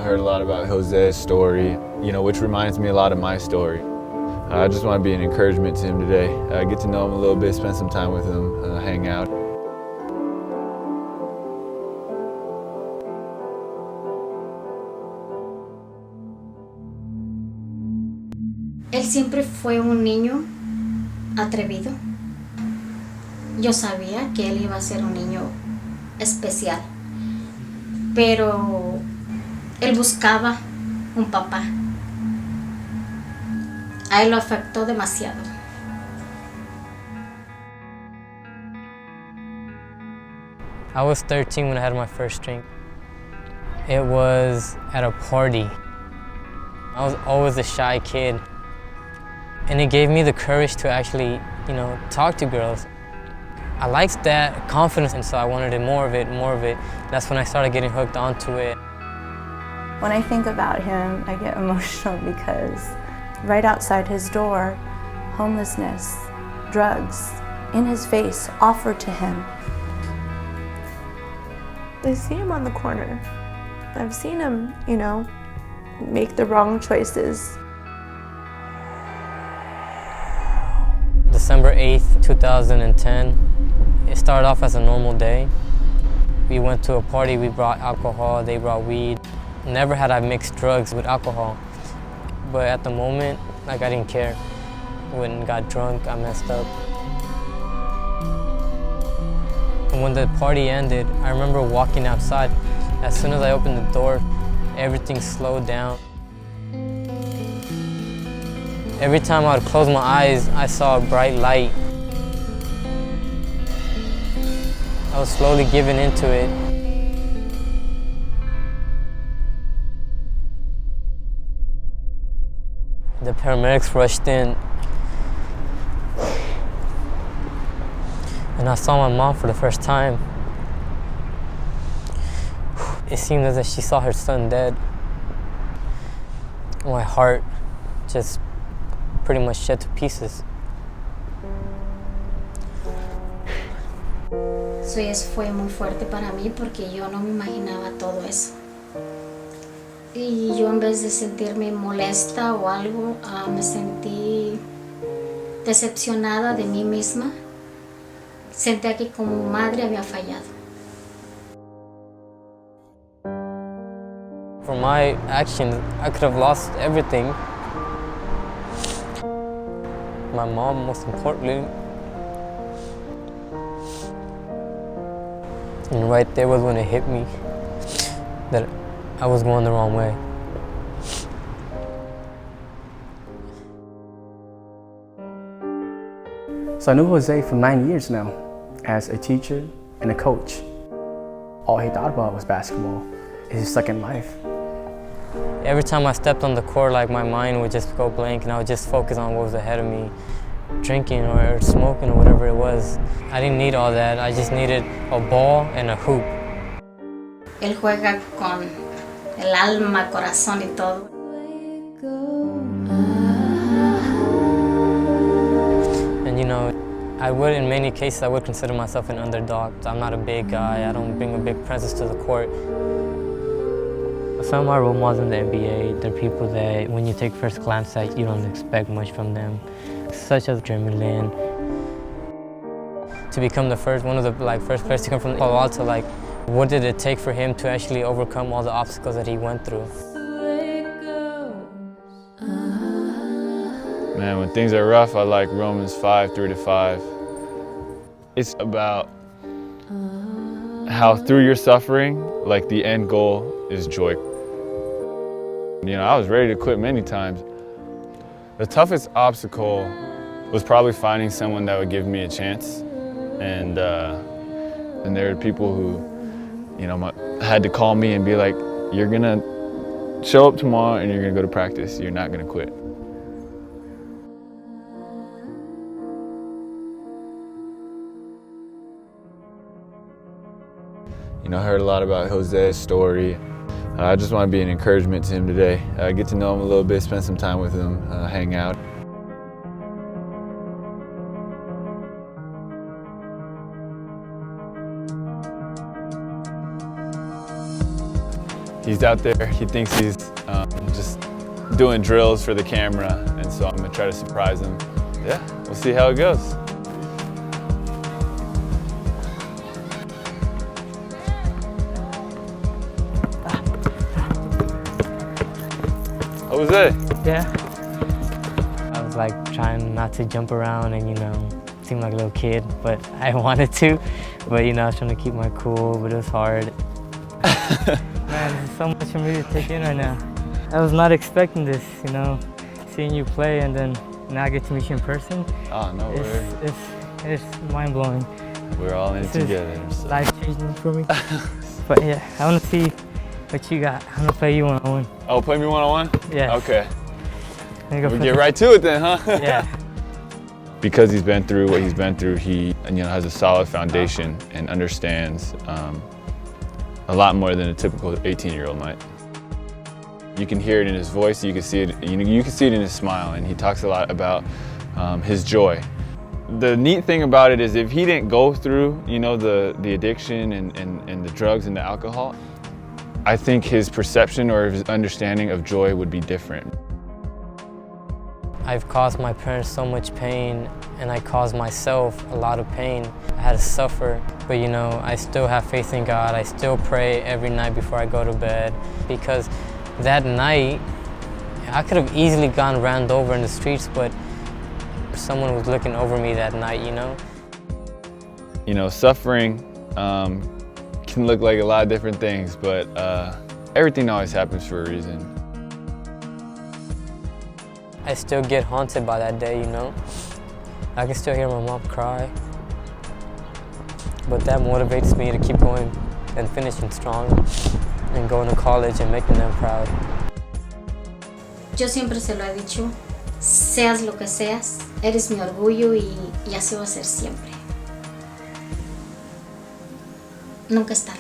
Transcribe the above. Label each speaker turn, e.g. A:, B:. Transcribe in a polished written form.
A: heard a lot about Jose's story, which reminds me a lot of my story. I just want to be an encouragement to him today. Get to know him a little bit, spend some time with him, hang out.
B: Él siempre fue un niño atrevido. Yo sabía que él iba a ser un niño especial, pero él buscaba un papá. A él lo afectó demasiado.
C: I was 13 when I had my first drink. It was at a party. I was always a shy kid. And it gave me the courage to actually, talk to girls. I liked that confidence, and so I wanted more of it. That's when I started getting hooked onto it.
D: When I think about him, I get emotional because right outside his door, homelessness, drugs, in his face, offered to him.
E: I see him on the corner. I've seen him, make the wrong choices.
C: December 8th, 2010, it started off as a normal day. We went to a party, we brought alcohol, they brought weed. Never had I mixed drugs with alcohol. But at the moment, I didn't care. When I got drunk, I messed up. And when the party ended, I remember walking outside. As soon as I opened the door, everything slowed down. Every time I would close my eyes, I saw a bright light. I was slowly giving into it. The paramedics rushed in, and I saw my mom for the first time. It seemed as if she saw her son dead. My heart just pretty much shed to pieces.
B: Eso fue muy fuerte para mí porque yo no me imaginaba todo eso. Y yo en vez de sentirme molesta o algo, me sentí decepcionada de mí misma. Sentía que como madre había fallado.
C: For my actions, I could have lost everything. My mom, most importantly. And right there was when it hit me that I was going the wrong way.
F: So I knew Jose for 9 years now as a teacher and a coach. All he thought about was basketball, his second life.
C: Every time I stepped on the court, my mind would just go blank and I would just focus on what was ahead of me. Drinking or smoking or whatever it was. I didn't need all that. I just needed a ball and a hoop.
B: Él juega con el alma, corazón y todo.
C: And I would, in many cases, I would consider myself an underdog. I'm not a big guy. I don't bring a big presence to the court. Some of my role models in the NBA, they're people that when you take first glance at, you don't expect much from them. Such as Jeremy Lin. To become one of the first players to come from Palo Alto, what did it take for him to actually overcome all the obstacles that he went through?
A: Man, when things are rough, I like Romans 5:3-5. It's about how through your suffering, the end goal is joy. I was ready to quit many times. The toughest obstacle was probably finding someone that would give me a chance. And there were people who, had to call me and be like, you're gonna show up tomorrow and you're gonna go to practice. You're not gonna quit. I heard a lot about Jose's story. I just want to be an encouragement to him today. Get to know him a little bit, spend some time with him, hang out. He's out there, he thinks he's just doing drills for the camera, and so I'm gonna try to surprise him. Yeah, we'll see how it goes. Jose.
C: Yeah. I was like trying not to jump around and, you know, seem like a little kid, but I wanted to. But, you know, I was trying to keep my cool, but it was hard. Man, there's so much for me to take in right now. I was not expecting this, you know, seeing you play and then now I get to meet you in person.
A: Oh, no worries.
C: It's mind-blowing.
A: We're all in it together. So.
C: Life-changing for me. But yeah, I want to see what you got. I'm gonna play you one-on-one.
A: Oh, play me one-on-one?
C: Yeah.
A: Okay. We'll get right to it then, huh?
C: Yeah.
A: Because he's been through what he's been through, he has a solid foundation and understands a lot more than a typical 18-year-old might. You can hear it in his voice, you can see it, you can see it in his smile, and he talks a lot about his joy. The neat thing about it is if he didn't go through, the addiction and the drugs and the alcohol, I think his perception or his understanding of joy would be different.
C: I've caused my parents so much pain, and I caused myself a lot of pain. I had to suffer, but I still have faith in God. I still pray every night before I go to bed, because that night, I could have easily gone ran over in the streets, but someone was looking over me that night,
A: Suffering can look like a lot of different things, but everything always happens for a reason.
C: I still get haunted by that day, I can still hear my mom cry. But that motivates me to keep going and finishing strong and going to college and making them proud.
B: Yo siempre se lo he dicho, seas lo que seas, eres mi orgullo y así va a ser siempre. Nunca es tarde.